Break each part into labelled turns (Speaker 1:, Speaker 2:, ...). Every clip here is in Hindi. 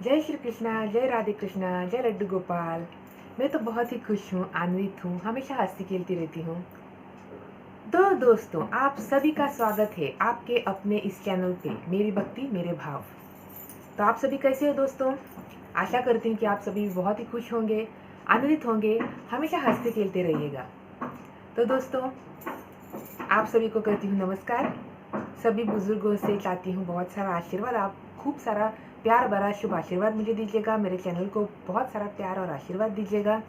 Speaker 1: जय श्री कृष्णा, जय राधे कृष्णा, जय लड्डू गोपाल। मैं तो बहुत ही खुश हूँ, आनंदित हूँ, हमेशा हंसती खेलती रहती हूँ। तो दोस्तों, आप सभी का स्वागत है आपके अपने इस चैनल पे, मेरी भक्ति मेरे भाव। तो आप सभी कैसे हो दोस्तों? आशा करती हूँ कि आप सभी बहुत ही खुश होंगे, आनंदित होंगे, हमेशा हंसते खेलते रहिएगा। तो दोस्तों, आप सभी को करती हूँ नमस्कार। सभी बुजुर्गों से चाहती हूँ बहुत सारा आशीर्वाद, आप खूब सारा प्यार भरा शुभ आशीर्वाद मुझे दीजिएगा। मेरे चैनल को बहुत सारा प्यार और आशीर्वाद दीजिएगा।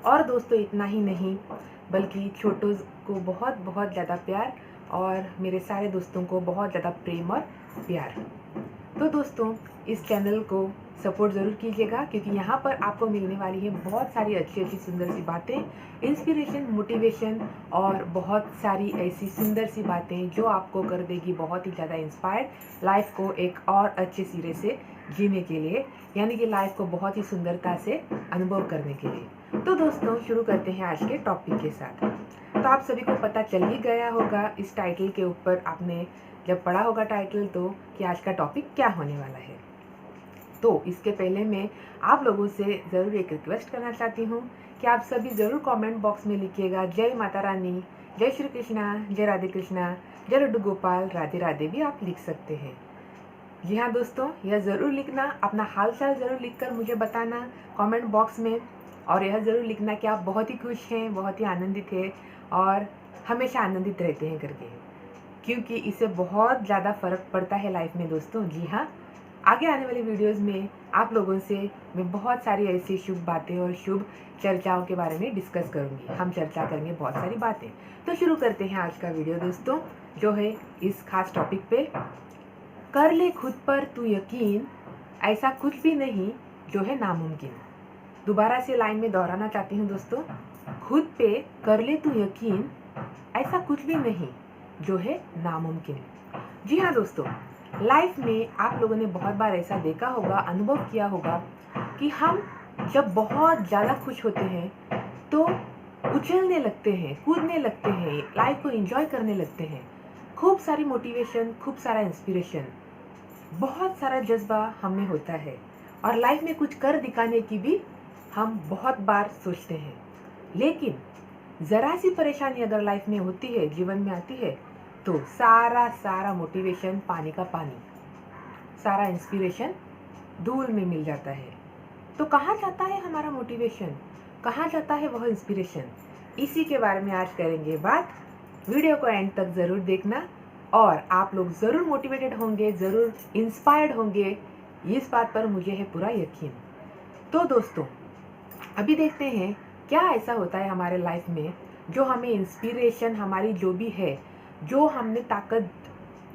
Speaker 1: और दोस्तों, इतना ही नहीं बल्कि छोटों को बहुत बहुत ज़्यादा प्यार और मेरे सारे दोस्तों को बहुत ज़्यादा प्रेम और प्यार। तो दोस्तों, इस चैनल को सपोर्ट ज़रूर कीजिएगा, क्योंकि यहाँ पर आपको मिलने वाली है बहुत सारी अच्छी अच्छी सुंदर सी बातें, इंस्पिरेशन, मोटिवेशन और बहुत सारी ऐसी सुंदर सी बातें जो आपको कर देगी बहुत ही ज़्यादा इंस्पायर्ड लाइफ को एक और अच्छे सिरे से जीने के लिए, यानी कि लाइफ को बहुत ही सुंदरता से अनुभव करने के लिए। तो दोस्तों, शुरू करते हैं आज के टॉपिक के साथ। तो आप सभी को पता चल ही गया होगा इस टाइटल के ऊपर, आपने जब पढ़ा होगा टाइटल तो, कि आज का टॉपिक क्या होने वाला है। तो इसके पहले मैं आप लोगों से ज़रूर एक रिक्वेस्ट करना चाहती हूँ कि आप सभी ज़रूर कमेंट बॉक्स में लिखिएगा जय माता रानी, जय श्री कृष्णा, जय राधे कृष्णा, जय लड्डू गोपाल, राधे राधे भी आप लिख सकते हैं। जी हाँ दोस्तों, यह ज़रूर लिखना, अपना हाल चाल ज़रूर लिखकर मुझे बताना कमेंट बॉक्स में। और यह ज़रूर लिखना कि आप बहुत ही खुश हैं, बहुत ही आनंदित हैं और हमेशा आनंदित रहते हैं करके, क्योंकि इससे बहुत ज़्यादा फ़र्क पड़ता है लाइफ में दोस्तों। जी हाँ, आगे आने वाली वीडियोज़ में आप लोगों से मैं बहुत सारी ऐसी शुभ बातें और शुभ चर्चाओं के बारे में डिस्कस करूँगी। हम चर्चा करेंगे बहुत सारी बातें। तो शुरू करते हैं आज का वीडियो दोस्तों, जो है इस खास टॉपिक पे, कर ले खुद पर तू यकीन, ऐसा कुछ भी नहीं जो है नामुमकिन। दोबारा से लाइन में दोहराना चाहती हूँ दोस्तों, खुद पे कर ले तू यकीन, ऐसा कुछ भी नहीं जो है नामुमकिन। जी हाँ दोस्तों, लाइफ में आप लोगों ने बहुत बार ऐसा देखा होगा, अनुभव किया होगा कि हम जब बहुत ज़्यादा खुश होते हैं तो उछलने लगते हैं, कूदने लगते हैं, लाइफ को एंजॉय करने लगते हैं। खूब सारी मोटिवेशन, खूब सारा इंस्पिरेशन, बहुत सारा जज्बा हमें होता है और लाइफ में कुछ कर दिखाने की भी हम बहुत बार सोचते हैं। लेकिन ज़रा सी परेशानी अगर लाइफ में होती है, जीवन में आती है, तो सारा मोटिवेशन पानी का पानी, सारा इंस्पिरेशन धूल में मिल जाता है। तो कहाँ जाता है हमारा मोटिवेशन, कहाँ जाता है वह इंस्पिरेशन? इसी के बारे में आज करेंगे बात। वीडियो को एंड तक ज़रूर देखना और आप लोग ज़रूर मोटिवेटेड होंगे, ज़रूर इंस्पायर्ड होंगे, इस बात पर मुझे है पूरा यकीन। तो दोस्तों, अभी देखते हैं क्या ऐसा होता है हमारे लाइफ में जो हमें इंस्पिरेशन, हमारी जो भी है, जो हमने ताकत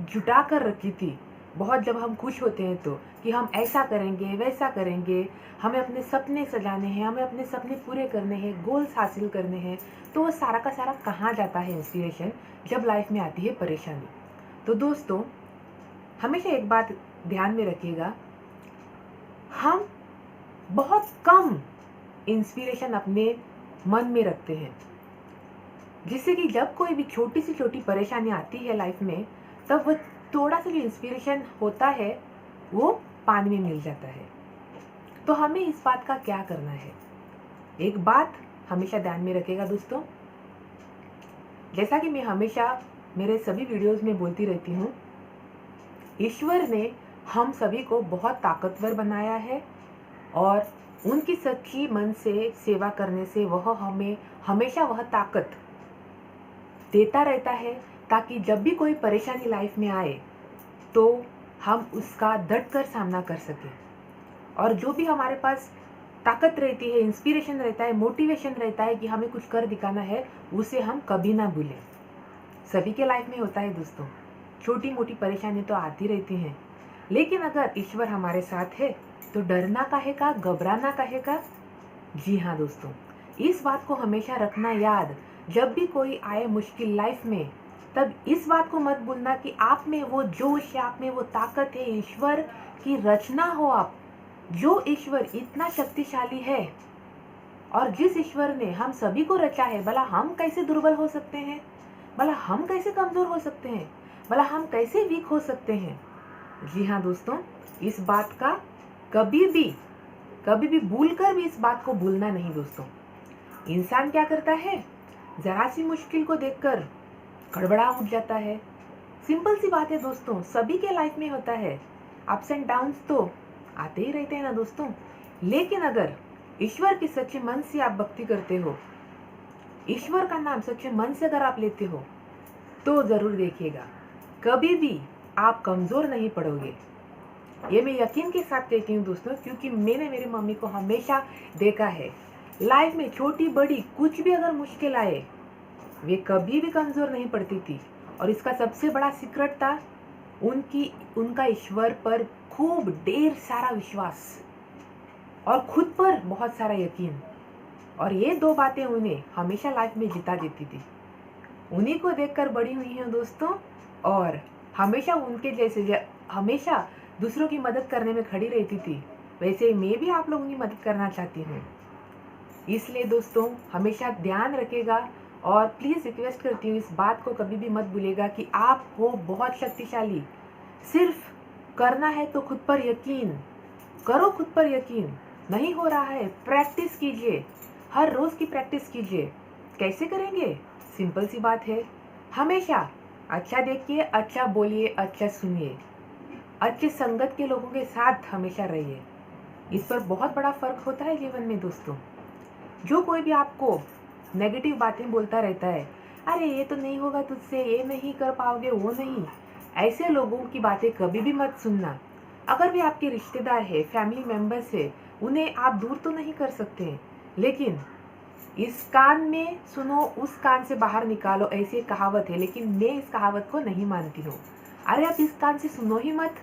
Speaker 1: जुटा कर रखी थी बहुत, जब हम खुश होते हैं तो, कि हम ऐसा करेंगे, वैसा करेंगे, हमें अपने सपने सजाने हैं, हमें अपने सपने पूरे करने हैं, गोल्स हासिल करने हैं, तो वो सारा का सारा कहाँ जाता है इंस्पिरेशन, जब लाइफ में आती है परेशानी। तो दोस्तों, हमेशा एक बात ध्यान में रखिएगा, हम बहुत कम इंस्पिरेशन अपने मन में रखते हैं, जिससे कि जब कोई भी छोटी से छोटी परेशानी आती है लाइफ में, तब वो थोड़ा सा जो इंस्पिरेशन होता है वो पानी में मिल जाता है। तो हमें इस बात का क्या करना है? एक बात हमेशा ध्यान में रखिएगा दोस्तों, जैसा कि मैं हमेशा मेरे सभी वीडियोस में बोलती रहती हूँ, ईश्वर ने हम सभी को बहुत ताकतवर बनाया है और उनकी सच्ची मन से सेवा करने से वह हमें हमेशा वह ताकत देता रहता है, ताकि जब भी कोई परेशानी लाइफ में आए तो हम उसका डट कर सामना कर सकें। और जो भी हमारे पास ताकत रहती है, इंस्पिरेशन रहता है, मोटिवेशन रहता है कि हमें कुछ कर दिखाना है, उसे हम कभी ना भूलें। सभी के लाइफ में होता है दोस्तों, छोटी मोटी परेशानी तो आती रहती हैं, लेकिन अगर ईश्वर हमारे साथ है तो डरना काहे का, घबराना काहे का? जी हाँ दोस्तों, इस बात को हमेशा रखना याद, जब भी कोई आए मुश्किल लाइफ में, तब इस बात को मत भूलना कि आप में वो जोश है, आप में वो ताकत है, ईश्वर की रचना हो आप। जो ईश्वर इतना शक्तिशाली है और जिस ईश्वर ने हम सभी को रचा है, भला हम कैसे दुर्बल हो सकते हैं? भला हम कैसे कमज़ोर हो सकते हैं? भला हम कैसे वीक हो सकते हैं? जी हाँ दोस्तों, इस बात का कभी भी भूलकर भी इस बात को भूलना नहीं दोस्तों। इंसान क्या करता है, जरा सी मुश्किल को देखकर गड़बड़ा उठ जाता है। सिंपल सी बात है दोस्तों, सभी के लाइफ में होता है। अप्स एंड डाउन्स तो आते ही रहते हैं ना दोस्तों। लेकिन अगर ईश्वर की सच्चे मन से आप भक्ति करते हो, ईश्वर का नाम सच्चे मन से अगर आप लेते हो, तो जरूर देखिएगा कभी भी आप कमजोर नहीं पड़ोगे। ये मैं यकीन के साथ कहती हूँ दोस्तों, क्योंकि मैंने मेरी मम्मी को हमेशा देखा है। लाइफ में छोटी बड़ी कुछ भी अगर मुश्किल आए, वे कभी भी कमजोर नहीं पड़ती थी। और इसका सबसे बड़ा सीक्रेट था उनका ईश्वर पर खूब ढेर सारा विश्वास और खुद पर बहुत सारा यकीन। और ये दो बातें उन्हें हमेशा लाइफ में जिता देती थी। उन्हीं को देखकर बड़ी हुई हैं दोस्तों, और हमेशा उनके जैसे हमेशा दूसरों की मदद करने में खड़ी रहती थी। वैसे मैं भी आप लोगों की मदद करना चाहती हूँ। इसलिए दोस्तों हमेशा ध्यान रखिएगा, और प्लीज़ रिक्वेस्ट करती हूँ इस बात को कभी भी मत भूलिएगा कि आप हो बहुत शक्तिशाली। सिर्फ करना है तो खुद पर यकीन करो, खुद पर यकीन। नहीं हो रहा है, प्रैक्टिस कीजिए, हर रोज़ की प्रैक्टिस कीजिए। कैसे करेंगे? सिंपल सी बात है, हमेशा अच्छा देखिए, अच्छा बोलिए, अच्छा सुनिए, अच्छे संगत के लोगों के साथ हमेशा रहिए। इस पर बहुत बड़ा फर्क होता है जीवन में दोस्तों। जो कोई भी आपको नेगेटिव बातें बोलता रहता है, अरे ये तो नहीं होगा तुझसे, ये नहीं कर पाओगे, वो नहीं, ऐसे लोगों की बातें कभी भी मत सुनना। अगर भी आपके रिश्तेदार है, फैमिली मेंबर्स है, उन्हें आप दूर तो नहीं कर सकते, लेकिन इस कान में सुनो, उस कान से बाहर निकालो, ऐसी एक कहावत है। लेकिन मैं इस कहावत को नहीं मानती हूँ। अरे आप इस कान से सुनो ही मत,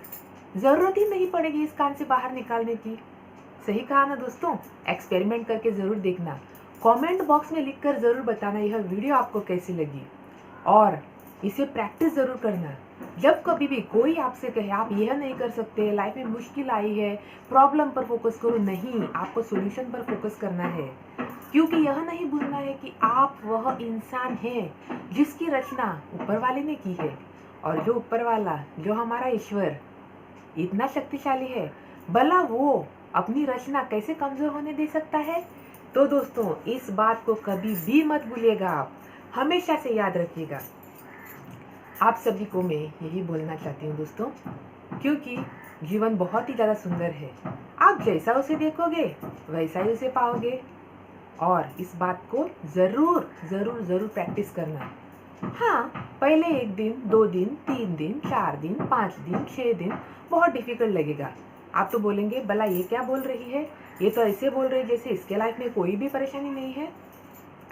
Speaker 1: जरूरत ही नहीं पड़ेगी इस कान से बाहर निकालने की। सही कहा ना दोस्तों? एक्सपेरिमेंट करके जरूर देखना। कमेंट बॉक्स में लिखकर जरूर बताना यह वीडियो आपको कैसी लगी, और इसे प्रैक्टिस जरूर करना। जब कभी भी कोई आपसे कहे आप यह नहीं कर सकते, लाइफ में मुश्किल आई है, प्रॉब्लम पर फोकस करो, नहीं, आपको सॉल्यूशन पर फोकस करना है। क्योंकि यह नहीं भूलना है कि आप वह इंसान हैं जिसकी रचना ऊपर वाले ने की है, और जो ऊपर वाला, जो हमारा ईश्वर इतना शक्तिशाली है, भला वो अपनी रचना कैसे कमजोर होने दे सकता है? तो दोस्तों इस बात को कभी भी मत भूलिएगा, आप हमेशा से याद रखिएगा। आप सभी को मैं यही बोलना चाहती हूँ दोस्तों, क्योंकि जीवन बहुत ही ज़्यादा सुंदर है। आप जैसा उसे देखोगे वैसा ही उसे पाओगे, और इस बात को ज़रूर ज़रूर ज़रूर प्रैक्टिस करना। हाँ, पहले 1 दिन, 2 दिन, 3 दिन, 4 दिन, 5 दिन, 6 दिन बहुत डिफिकल्ट लगेगा। आप तो बोलेंगे भला ये क्या बोल रही है, ये तो ऐसे बोल रही है जैसे इसके लाइफ में कोई भी परेशानी नहीं है।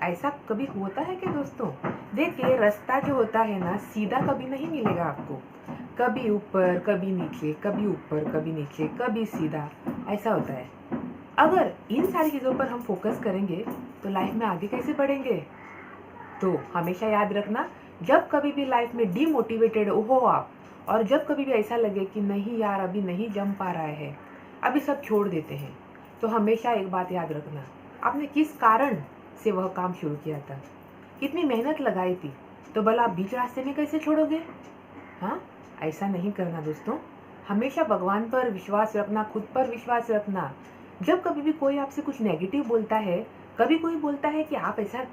Speaker 1: ऐसा कभी होता है क्या दोस्तों? देखिए, रास्ता जो होता है ना, सीधा कभी नहीं मिलेगा आपको। कभी ऊपर, कभी नीचे, कभी ऊपर, कभी नीचे, कभी सीधा, ऐसा होता है। अगर इन सारी चीज़ों पर हम फोकस करेंगे तो लाइफ में आगे कैसे बढ़ेंगे? तो हमेशा याद रखना, जब कभी भी लाइफ में डीमोटिवेटेड हो आप, और जब कभी भी ऐसा लगे कि नहीं यार अभी नहीं जम पा रहा है, अभी सब छोड़ देते हैं, तो हमेशा एक बात याद रखना, आपने किस कारण से वह काम शुरू किया था, कितनी मेहनत लगाई थी, तो भला आप बीच रास्ते में कैसे छोड़ोगे? हाँ, ऐसा नहीं करना दोस्तों। हमेशा भगवान पर विश्वास रखना, खुद पर विश्वास रखना। जब कभी भी कोई आपसे कुछ नेगेटिव बोलता है, कभी कोई बोलता है कि आप ऐसा,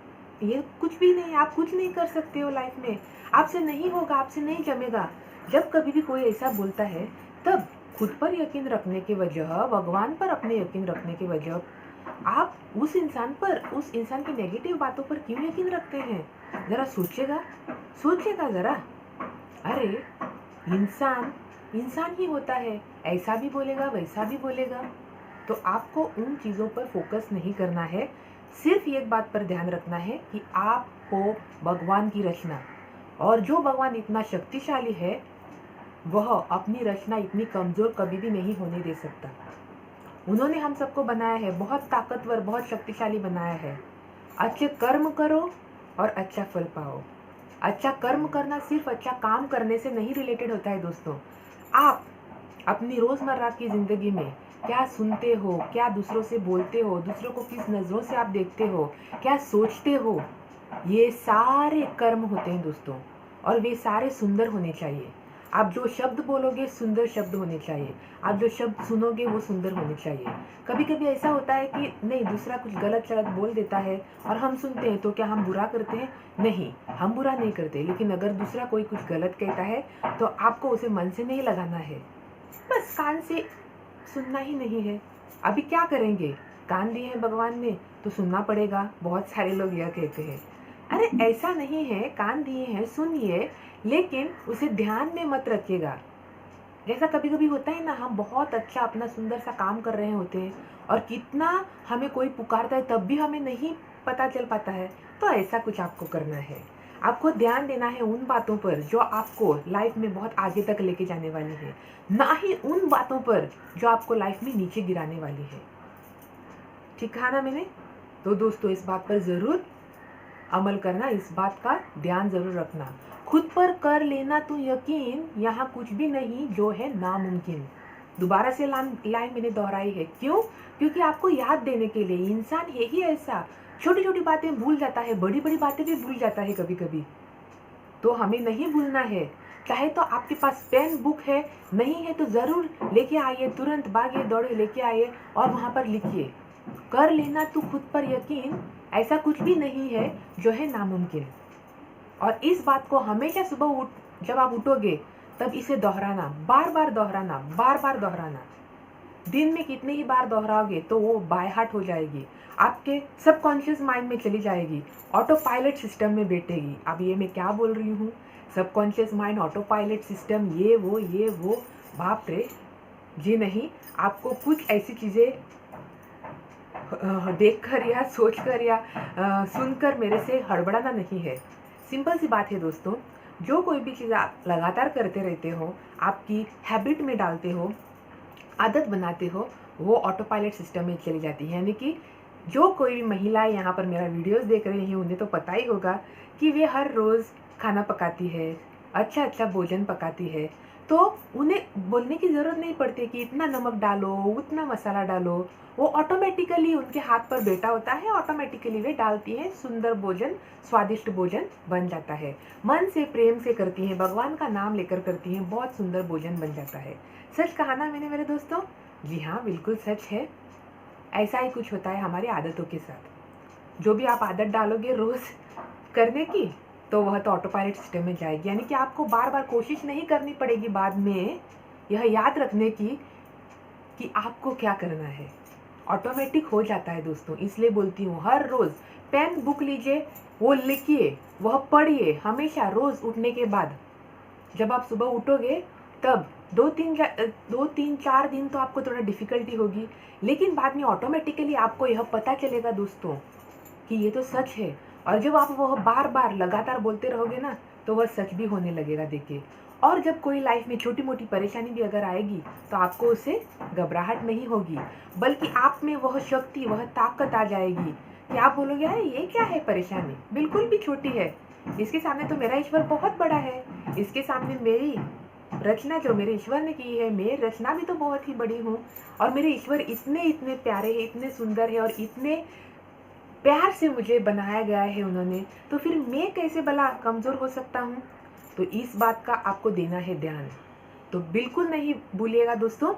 Speaker 1: ये कुछ भी नहीं, आप कुछ नहीं कर सकते हो लाइफ में, आपसे नहीं होगा, आपसे नहीं जमेगा, जब कभी भी कोई ऐसा बोलता है, तब खुद पर यकीन रखने की वजह, भगवान पर अपने यकीन रखने की वजह, आप उस इंसान की नेगेटिव बातों पर क्यों यकीन रखते हैं? जरा सोचिएगा जरा। अरे इंसान ही होता है, ऐसा भी बोलेगा, वैसा भी बोलेगा। तो आपको उन चीज़ों पर फोकस नहीं करना है, सिर्फ एक बात पर ध्यान रखना है कि आप हो भगवान की रचना, और जो भगवान इतना शक्तिशाली है, वह अपनी रचना इतनी कमज़ोर कभी भी नहीं होने दे सकता। उन्होंने हम सबको बनाया है, बहुत ताकतवर, बहुत शक्तिशाली बनाया है। अच्छे कर्म करो और अच्छा फल पाओ। अच्छा कर्म करना सिर्फ अच्छा काम करने से नहीं रिलेटेड होता है दोस्तों। आप अपनी रोज़मर्रा की ज़िंदगी में क्या सुनते हो, क्या दूसरों से बोलते हो, दूसरों को किस नज़रों से आप देखते हो, क्या सोचते हो, ये सारे कर्म होते हैं दोस्तों, और वे सारे सुंदर होने चाहिए। आप जो शब्द बोलोगे सुंदर शब्द होने चाहिए, आप जो शब्द सुनोगे वो सुंदर होने चाहिए। कभी कभी ऐसा होता है कि नहीं, दूसरा कुछ गलत सलत बोल देता है और हम सुनते हैं, तो क्या हम बुरा करते हैं? नहीं, हम बुरा नहीं करते। लेकिन अगर दूसरा कोई कुछ गलत कहता है तो आपको उसे मन से नहीं लगाना है, बस कान से सुनना ही नहीं है। अभी क्या करेंगे, कान दिए हैं भगवान ने तो सुनना पड़ेगा। बहुत सारे लोग यह कहते हैं, अरे ऐसा नहीं है, कान दिए हैं सुनिए, लेकिन उसे ध्यान में मत रखिएगा। जैसा कभी कभी होता है ना, हम बहुत अच्छा अपना सुंदर सा काम कर रहे होते हैं और कितना हमें कोई पुकारता है तब भी हमें नहीं पता चल पाता है। तो ऐसा कुछ आपको करना है, आपको ध्यान देना है उन बातों पर जो आपको लाइफ में बहुत आगे तक लेके जाने वाली है, ना ही उन बातों पर जो आपको लाइफ में नीचे गिराने वाली है। ठीक कहा ना मैंने? तो दोस्तों, इस बात पर ज़रूर अमल करना, इस बात का ध्यान ज़रूर रखना। खुद पर कर लेना तू यकीन, यहाँ कुछ भी नहीं जो है नामुमकिन। दोबारा से लाइन मैंने दोहराई है, क्यों? क्योंकि आपको याद देने के लिए। इंसान है ही ऐसा, छोटी छोटी बातें भूल जाता है, बड़ी बड़ी बातें भी भूल जाता है कभी कभी। तो हमें नहीं भूलना है। चाहे तो आपके पास पेन बुक है, नहीं है तो ज़रूर लेके आइए, तुरंत भागिए दौड़े लेके आइए और वहाँ पर लिखिए, कर लेना तू खुद पर यकीन, ऐसा कुछ भी नहीं है जो है नामुमकिन। और इस बात को हमेशा सुबह जब आप उठोगे तब इसे दोहराना, बार बार दोहराना, बार बार दोहराना। दिन में कितने ही बार दोहराओगे तो वो बाय हार्ट हो जाएगी, आपके सबकॉन्शियस माइंड में चली जाएगी, ऑटो पायलट सिस्टम में बैठेगी। अब ये मैं क्या बोल रही हूँ, subconscious mind, auto pilot system, ये वो, बाप रे, जी नहीं। आपको कुछ ऐसी चीज़ें देखकर या सोचकर या सुनकर मेरे से हड़बड़ाना नहीं है। सिंपल सी बात है दोस्तों, जो कोई भी चीज़ आप लगातार करते रहते हो, आपकी हैबिट में डालते हो, आदत बनाते हो, वो ऑटो पायलट सिस्टम में चली जाती है। यानी कि जो कोई भी महिलाएं यहाँ पर मेरा वीडियोस देख रही हैं, उन्हें तो पता ही होगा कि वे हर रोज़ खाना पकाती है, अच्छा अच्छा भोजन पकाती है, तो उन्हें बोलने की ज़रूरत नहीं पड़ती कि इतना नमक डालो, उतना मसाला डालो। वो ऑटोमेटिकली उनके हाथ पर बैठा होता है, ऑटोमेटिकली वे डालती हैं, सुंदर भोजन, स्वादिष्ट भोजन बन जाता है। मन से प्रेम से करती हैं, भगवान का नाम लेकर करती हैं, बहुत सुंदर भोजन बन जाता है। सच कहा ना मैंने मेरे दोस्तों? जी हाँ, बिल्कुल सच है। ऐसा ही कुछ होता है हमारी आदतों के साथ। जो भी आप आदत डालोगे रोज़ करने की, तो वह तो ऑटो पायलट सिस्टम में जाएगी। यानी कि आपको बार बार कोशिश नहीं करनी पड़ेगी बाद में यह याद रखने की कि आपको क्या करना है, ऑटोमेटिक हो जाता है दोस्तों। इसलिए बोलती हूँ, हर रोज़ पेन बुक लीजिए, वो लिखिए, वह पढ़िए हमेशा। रोज़ उठने के बाद जब आप सुबह उठोगे तब 2-3-4 दिन तो आपको थोड़ा डिफ़िकल्टी होगी, लेकिन बाद में ऑटोमेटिकली आपको यह पता चलेगा दोस्तों कि ये तो सच है। और जब आप वह बार बार लगातार बोलते रहोगे ना, तो वह सच भी होने लगेगा देखिए। और जब कोई लाइफ में छोटी मोटी परेशानी भी अगर आएगी तो आपको उससे घबराहट नहीं होगी, बल्कि आप में वह शक्ति, वह ताकत आ जाएगी कि आप बोलोगे, अरे ये क्या है परेशानी, बिल्कुल भी छोटी है, इसके सामने तो मेरा ईश्वर बहुत बड़ा है, इसके सामने मेरी रचना जो मेरे ईश्वर ने की है, मेरी रचना भी तो बहुत ही बड़ी हूँ, और मेरे ईश्वर इतने इतने प्यारे हैं, इतने सुंदर है और इतने प्यार से मुझे बनाया गया है उन्होंने, तो फिर मैं कैसे भला कमज़ोर हो सकता हूँ? तो इस बात का आपको देना है ध्यान। तो बिल्कुल नहीं भूलिएगा दोस्तों,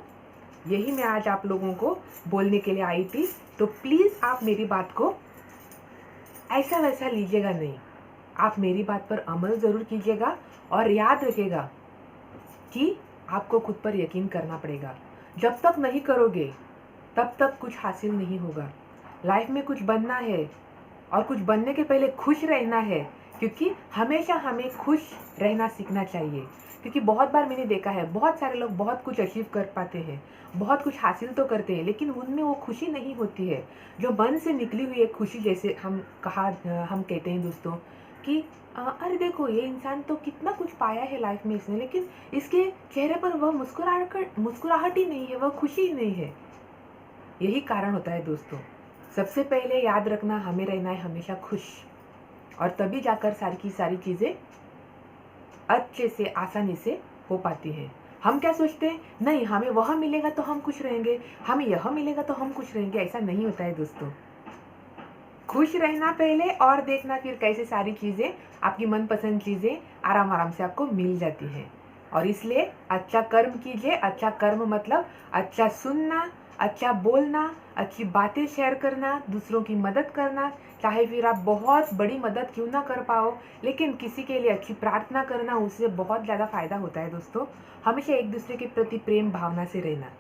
Speaker 1: यही मैं आज आप लोगों को बोलने के लिए आई थी। तो प्लीज़ आप मेरी बात को ऐसा वैसा लीजिएगा नहीं, आप मेरी बात पर अमल ज़रूर कीजिएगा और याद रखिएगा कि आपको खुद पर यकीन करना पड़ेगा। जब तक नहीं करोगे तब तक कुछ हासिल नहीं होगा। लाइफ में कुछ बनना है और कुछ बनने के पहले खुश रहना है, क्योंकि हमेशा हमें खुश रहना सीखना चाहिए। क्योंकि बहुत बार मैंने देखा है, बहुत सारे लोग बहुत कुछ अचीव कर पाते हैं, बहुत कुछ हासिल तो करते हैं, लेकिन उनमें वो खुशी नहीं होती है जो मन से निकली हुई एक खुशी। जैसे हम कहते हैं दोस्तों कि अरे देखो, ये इंसान तो कितना कुछ पाया है लाइफ में इसने, लेकिन इसके चेहरे पर वह मुस्कुराहट ही नहीं है, वह खुशी ही नहीं है। यही कारण होता है दोस्तों। सबसे पहले याद रखना, हमें रहना है हमेशा खुश, और तभी जाकर सारी की सारी चीज़ें अच्छे से, आसानी से हो पाती हैं। हम क्या सोचते हैं, नहीं हमें वह मिलेगा तो हम खुश रहेंगे, हमें यह मिलेगा तो हम खुश रहेंगे। ऐसा नहीं होता है दोस्तों। खुश रहना पहले और देखना फिर कैसे सारी चीज़ें, आपकी मनपसंद चीज़ें आराम आराम से आपको मिल जाती हैं। और इसलिए अच्छा कर्म कीजिए। अच्छा कर्म मतलब अच्छा सुनना, अच्छा बोलना, अच्छी बातें शेयर करना, दूसरों की मदद करना। चाहे फिर आप बहुत बड़ी मदद क्यों ना कर पाओ, लेकिन किसी के लिए अच्छी प्रार्थना करना, उससे बहुत ज़्यादा फायदा होता है दोस्तों। हमेशा एक दूसरे के प्रति प्रेम भावना से रहना।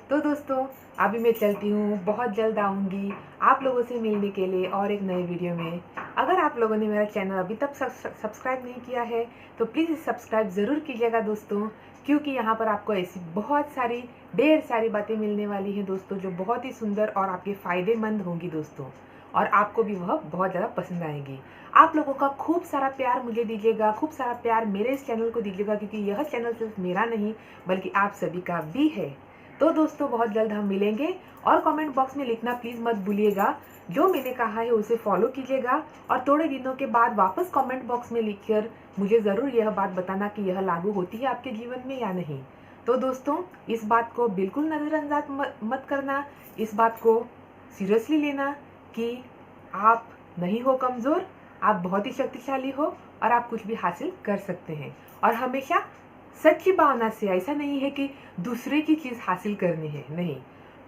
Speaker 1: तो दोस्तों, अभी मैं चलती हूँ, बहुत जल्द आऊँगी आप लोगों से मिलने के लिए और एक नए वीडियो में। अगर आप लोगों ने मेरा चैनल अभी तक सब्सक्राइब नहीं किया है तो प्लीज़ सब्सक्राइब ज़रूर कीजिएगा दोस्तों, क्योंकि यहाँ पर आपको ऐसी बहुत सारी ढेर सारी बातें मिलने वाली हैं दोस्तों, जो बहुत ही सुंदर और आपके फ़ायदेमंद होंगी दोस्तों, और आपको भी वह बहुत ज़्यादा पसंद आएंगी। आप लोगों का खूब सारा प्यार मुझे दीजिएगा, खूब सारा प्यार मेरे इस चैनल को दीजिएगा, क्योंकि यह चैनल सिर्फ मेरा नहीं बल्कि आप सभी का भी है। तो दोस्तों, बहुत जल्द हम मिलेंगे, और कमेंट बॉक्स में लिखना प्लीज़ मत भूलिएगा। जो मैंने कहा है उसे फॉलो कीजिएगा, और थोड़े दिनों के बाद वापस कमेंट बॉक्स में लिखकर मुझे ज़रूर यह बात बताना कि यह लागू होती है आपके जीवन में या नहीं। तो दोस्तों, इस बात को बिल्कुल नज़रअंदाज मत करना, इस बात को सीरियसली लेना कि आप नहीं हो कमज़ोर, आप बहुत ही शक्तिशाली हो और आप कुछ भी हासिल कर सकते हैं। और हमेशा सच्ची भावना से, ऐसा नहीं है कि दूसरे की चीज़ हासिल करनी है, नहीं,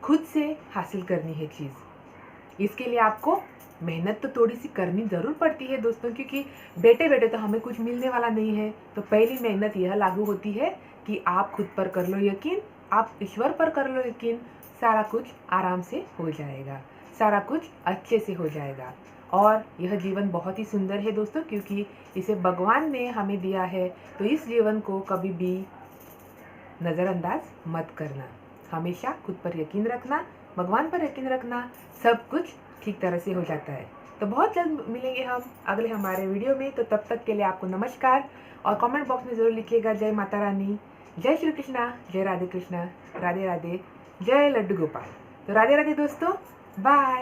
Speaker 1: खुद से हासिल करनी है चीज़। इसके लिए आपको मेहनत तो थोड़ी सी करनी ज़रूर पड़ती है दोस्तों, क्योंकि बैठे बैठे तो हमें कुछ मिलने वाला नहीं है। तो पहली मेहनत यह लागू होती है कि आप खुद पर कर लो यकीन, आप ईश्वर पर कर लो यकीन, सारा कुछ आराम से हो जाएगा, सारा कुछ अच्छे से हो जाएगा। और यह जीवन बहुत ही सुंदर है दोस्तों, क्योंकि इसे भगवान ने हमें दिया है। तो इस जीवन को कभी भी नज़रअंदाज मत करना, हमेशा खुद पर यकीन रखना, भगवान पर यकीन रखना, सब कुछ ठीक तरह से हो जाता है। तो बहुत जल्द मिलेंगे हम अगले हमारे वीडियो में। तो तब तक के लिए आपको नमस्कार, और कमेंट बॉक्स में ज़रूर लिखिएगा जय माता रानी, जय श्री कृष्णा, जय राधे कृष्णा, राधे राधे, जय लड्डू गोपाल। तो राधे राधे दोस्तों, बाय।